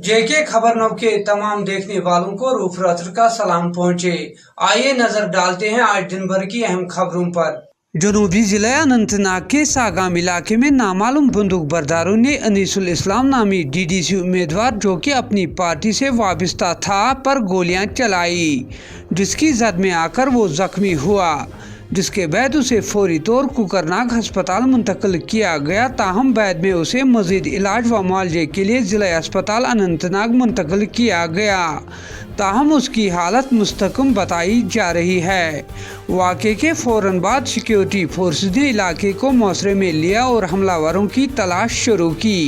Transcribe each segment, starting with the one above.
जेके खबर नव के तमाम देखने वालों को रूफ रात्र का सलाम पहुंचे। आइए नजर डालते हैं आज दिन भर की अहम खबरों पर। जनूबी जिला अनंतनाग के सागाम इलाके में नामालूम बंदूक बरदारों ने अनीसुल इस्लाम नामी डीडीसी उम्मीदवार जो कि अपनी पार्टी से वाबस्ता था पर गोलियां चलाई, जिसकी जद में आकर वो जख्मी हुआ, जिसके बाद उसे फौरी तौर कुकरनाग अस्पताल मुंतकिल किया गया। ताहम बाद में उसे मजीद इलाज व मुआवजे के लिए जिला अस्पताल अनंतनाग मुंतकिल किया गया। ताहम उसकी हालत मुस्तकम बताई जा रही है। वाक़े के फौरन बाद सिक्योरिटी फोर्स ने इलाके को मुआसरे में लिया और हमलावरों की तलाश शुरू की।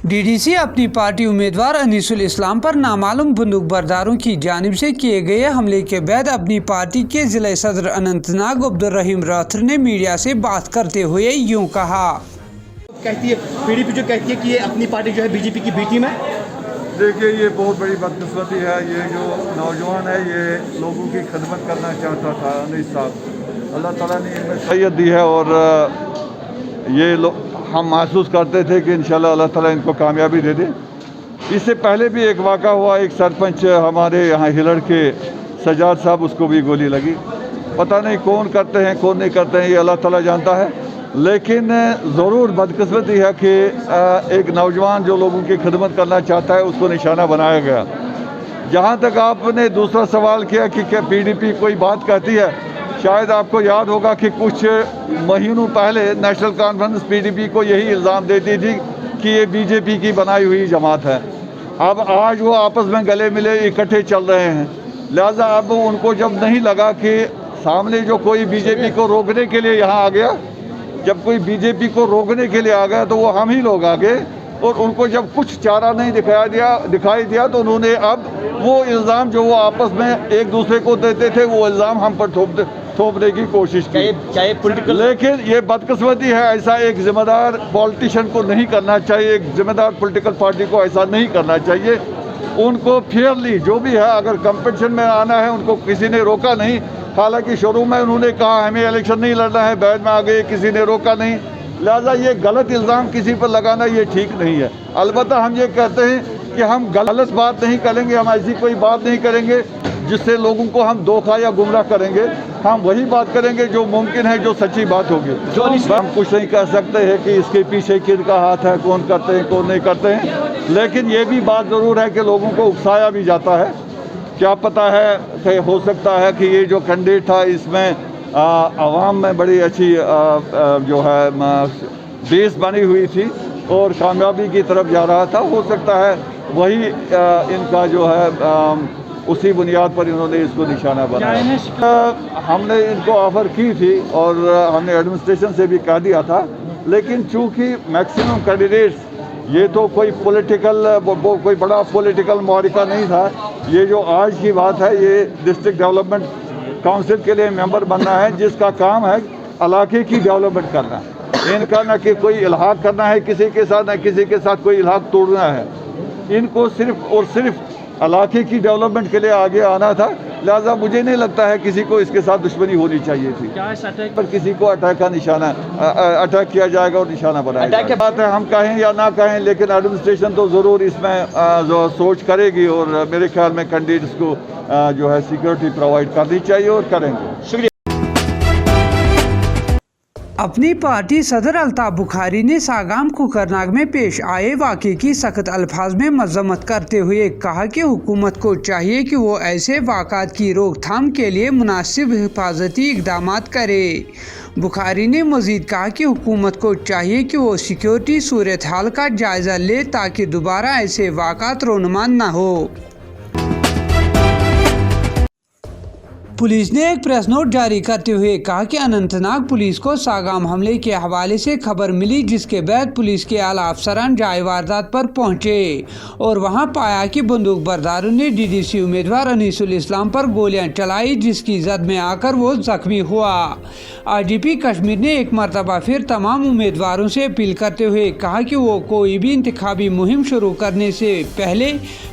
डीडीसी अपनी पार्टी उम्मीदवार अनीसुल इस्लाम पर नामालूम बंदूक बरदारों की जानिब से किए गए हमले के बाद अपनी पार्टी के जिला सदर अनंतनाग अब्दुर्रहीम राथर ने मीडिया से बात करते हुए यूं कहा। कहती है पीडीपी जो कहती है कि ये अपनी पार्टी जो है बीजेपी की बी टीम है। देखिए, ये बहुत बड़ी बदकिस्मती है। ये जो नौजवान है ये लोगों की खिदमत करना चाहता था। अनीस साहब, अल्लाह ताला ने इनमें सैयद दी है और ये हम महसूस करते थे कि इंशाल्लाह अल्लाह ताला इनको कामयाबी दे दे। इससे पहले भी एक वाक़ा हुआ, एक सरपंच हमारे यहाँ हिलड़ के सजाद साहब, उसको भी गोली लगी। पता नहीं कौन करते हैं कौन नहीं करते हैं, ये अल्लाह ताला जानता है। लेकिन ज़रूर बदकिस्मती है कि एक नौजवान जो लोगों की खिदमत करना चाहता है उसको निशाना बनाया गया। जहाँ तक आपने दूसरा सवाल किया कि क्या पीडीपी कोई बात कहती है, शायद आपको याद होगा कि कुछ महीनों पहले नेशनल कॉन्फ्रेंस पीडीपी को यही इल्ज़ाम देती थी कि ये बीजेपी की बनाई हुई जमात है। अब आज वो आपस में गले मिले इकट्ठे चल रहे हैं। लिहाजा अब उनको जब नहीं लगा कि सामने जो कोई बीजेपी को रोकने के लिए यहाँ आ गया, जब कोई बीजेपी को रोकने के लिए आ गया तो वो हम ही लोग आ गए और उनको जब कुछ चारा नहीं दिखाई दिया तो उन्होंने अब वो इल्ज़ाम जो वो आपस में एक दूसरे को देते थे वो इल्ज़ाम हम पर थोपने की कोशिश की। चाहे पॉलिटिकल, लेकिन ये बदकिस्मती है, ऐसा एक जिम्मेदार पॉलिटिशियन को नहीं करना चाहिए, एक जिम्मेदार पॉलिटिकल पार्टी को ऐसा नहीं करना चाहिए। उनको फेयरली जो भी है, अगर कंपटीशन में आना है उनको किसी ने रोका नहीं। हालांकि शुरू में उन्होंने कहा हमें इलेक्शन नहीं लड़ना है, बाद में आ गए किसी ने रोका नहीं। लिहाजा ये गलत इल्ज़ाम किसी पर लगाना ये ठीक नहीं है। अलबत्ता हम ये कहते हैं कि हम गलत बात नहीं करेंगे, हम ऐसी कोई बात नहीं करेंगे जिससे लोगों को हम धोखा या गुमराह करेंगे। हम वही बात करेंगे जो मुमकिन है, जो सच्ची बात होगी। हम कुछ नहीं कह सकते हैं कि इसके पीछे किसका हाथ है, कौन करते हैं कौन नहीं करते हैं। लेकिन ये भी बात ज़रूर है कि लोगों को उकसाया भी जाता है। क्या पता है कि हो सकता है कि ये जो कैंडिडेट था इसमें आवाम में बड़ी अच्छी जो है बेस बनी हुई थी और कामयाबी की तरफ जा रहा था। हो सकता है वही इनका जो है उसी बुनियाद पर इन्होंने इसको निशाना बनाया। हमने इनको ऑफ़र की थी और हमने एडमिनिस्ट्रेशन से भी कह दिया था, लेकिन चूँकि मैक्सिमम कैंडिडेट्स, ये तो कोई कोई बड़ा पॉलिटिकल मारिका नहीं था। ये जो आज की बात है, ये डिस्ट्रिक्ट डेवलपमेंट काउंसिल के लिए मेंबर बनना है, जिसका काम है इलाके की डेवलपमेंट करना। इनका न कि कोई इल्हाक करना है किसी के साथ, न किसी के साथ कोई इल्हाक तोड़ना है। इनको सिर्फ और सिर्फ इलाके की डेवलपमेंट के लिए आगे आना था। लिहाजा मुझे नहीं लगता है किसी को इसके साथ दुश्मनी होनी चाहिए थी। क्या इस अटैक पर किसी को अटैक का निशाना अटैक किया जाएगा और निशाना बनाया जाएगा। बात है, हम कहें या ना कहें, लेकिन एडमिनिस्ट्रेशन तो ज़रूर इसमें जो सोच करेगी और मेरे ख्याल में कैंडिडेट्स को जो है सिक्योरिटी प्रोवाइड करनी चाहिए और करेंगे। शुक्रिया। अपनी पार्टी सदर अल्ताफ बुखारी ने सागाम कुकरनाग में पेश आए वाक़े की सख्त अल्फाज में मजम्मत करते हुए कहा कि हुकूमत को चाहिए कि वो ऐसे वाक़ात की रोकथाम के लिए मुनासिब हिफाजती इक़दाम करे। बुखारी ने मज़ीद कहा कि हुकूमत को चाहिए कि वो सिक्योरिटी सूरत हाल का जायज़ा ले ताकि दोबारा ऐसे वाक़ात रोनुमा न हो। पुलिस ने एक प्रेस नोट जारी करते हुए कहा कि अनंतनाग पुलिस को सागाम हमले के हवाले से खबर मिली, जिसके बाद पुलिस के आला अफसरान जाए वारदात पर पहुंचे और वहां पाया कि बंदूक बरदारों ने डीडीसी उम्मीदवार अनीसुल इस्लाम पर गोलियां चलाई, जिसकी जद में आकर वो जख्मी हुआ। आईजीपी कश्मीर ने एक मरतबा फिर तमाम उम्मीदवारों से अपील करते हुए कहा कि वो कोई भी इंतखाबी मुहिम शुरू करने से पहले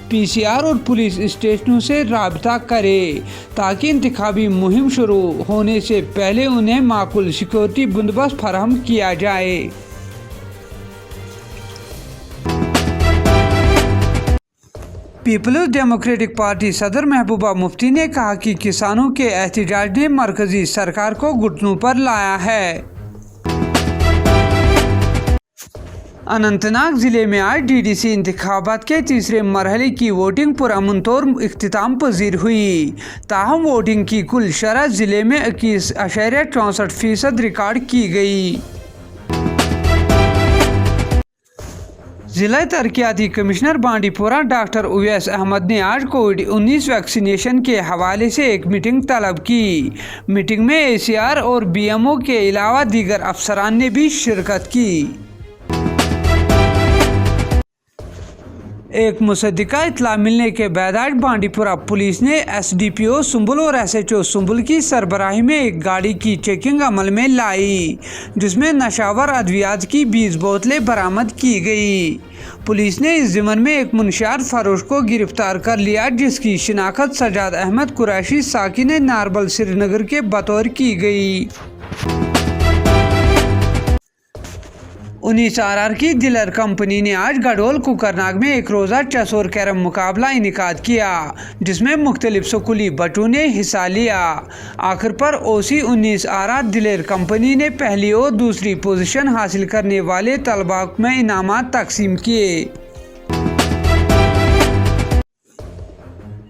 पीसीआर और पुलिस स्टेशनों से राबता करे ताकि इंतखाबी मुहिम शुरू होने से पहले उन्हें माकूल सिक्योरिटी बंदोबस्त फराहम किया जाए। पीपल्स डेमोक्रेटिक पार्टी सदर महबूबा मुफ्ती ने कहा कि किसानों के एहतजाज ने मरकजी सरकार को घुटनों पर लाया है। अनंतनाग ज़िले में आज डीडीसी इंतखाबात के तीसरे मरहले की वोटिंग पुरअमन तौर इख्तिताम पजीर हुई। ताहम वोटिंग की कुल शरह ज़िले में 21.64% रिकॉर्ड की गई। ज़िला तरक्याती कमिश्नर बांडीपुरा डॉक्टर उवैस अहमद ने आज कोविड-19 वैक्सीनेशन के हवाले से एक मीटिंग तलब की। मीटिंग में ACR और BMO के अलावा दीगर अफसरान ने भी शिरकत की। एक मुसद्दिका इत्तला मिलने के बाद आज बांडीपुरा पुलिस ने SDPO सुंबुल और SHO सुंबुल की सरबराही में एक गाड़ी की चेकिंग अमल में लाई, जिसमें नशावर अद्वियात की 20 बोतलें बरामद की गई। पुलिस ने इस ज़िम्मन में एक मुनशियात फरोश को गिरफ्तार कर लिया, जिसकी शिनाख्त सजाद अहमद कुरैशी साकिन नारबल श्रीनगर के बतौर की गई। 19 RR की दिलर कंपनी ने आज गढ़ोल कुकरनाग में एक रोज़ा चेस और कैरम मुकाबला इनेकाद किया, जिसमें मुख्तलिफ स्कूली बच्चों ने हिस्सा लिया। आखिर पर OC 19 RR दिलर कंपनी ने पहली और दूसरी पोजीशन हासिल करने वाले तलबा में इनामात तकसीम किए।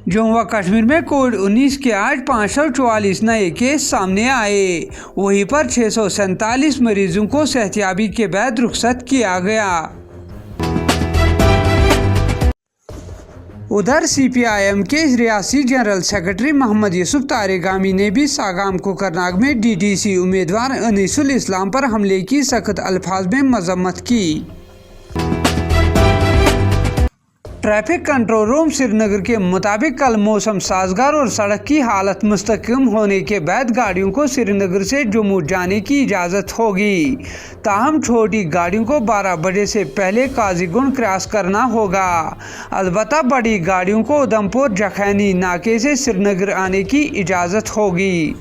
जम्मू व कश्मीर में कोविड-19 के आज 544 नए केस सामने आए। वहीं पर 647 मरीजों को सेहतियाबी के बाद रुखसत किया गया। उधर CPIM के रियासी जनरल सेक्रेटरी मोहम्मद यूसुफ तारेगामी ने भी सागाम कुकरनाग में DDC उम्मीदवार अनीसुल इस्लाम पर हमले की सख्त अल्फाज में मजम्मत की। ट्रैफिक कंट्रोल रूम श्रीनगर के मुताबिक कल मौसम साजगार और सड़क की हालत मुस्तकिम होने के बाद गाड़ियों को श्रीनगर से जम्मू जाने की इजाज़त होगी। ताहम छोटी गाड़ियों को 12 बजे से पहले काजीगुंड क्रॉस करना होगा। अलबत्ता बड़ी गाड़ियों को उधमपुर जखैनी नाके से श्रीनगर आने की इजाज़त होगी।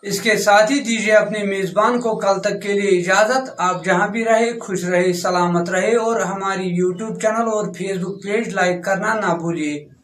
इसके साथ ही दीजिए अपने मेज़बान को कल तक के लिए इजाज़त। आप जहां भी रहे खुश रहे, सलामत रहे और हमारी YouTube चैनल और Facebook पेज लाइक करना ना भूलिए।